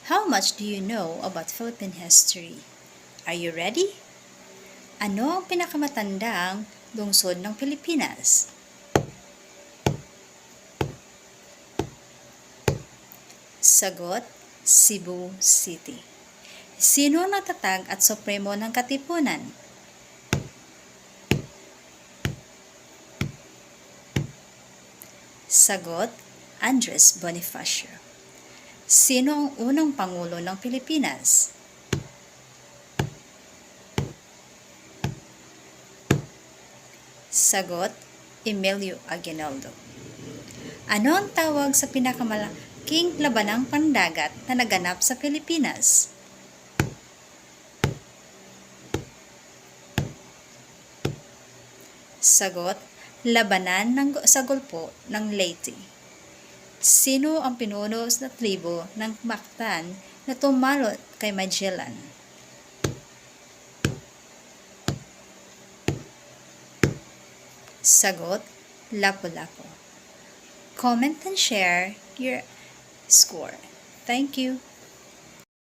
How much do you know about Philippine history? Are you ready? Ano ang pinakamatandang lungsod ng Pilipinas? Sagot, Cebu City. Sino ang natatag at supremo ng Katipunan? Sagot, Andres Bonifacio. Sino ang unang Pangulo ng Pilipinas? Sagot, Emilio Aguinaldo. Ano ang tawag sa pinakamalaking labanang pandagat na naganap sa Pilipinas? Sagot, labanan sa Gulpo ng Leyte. Sino ang pinuno sa tribo ng Mactan na tumalot kay Magellan? Sagot, Lapu-Lapu. Comment and share your score. Thank you.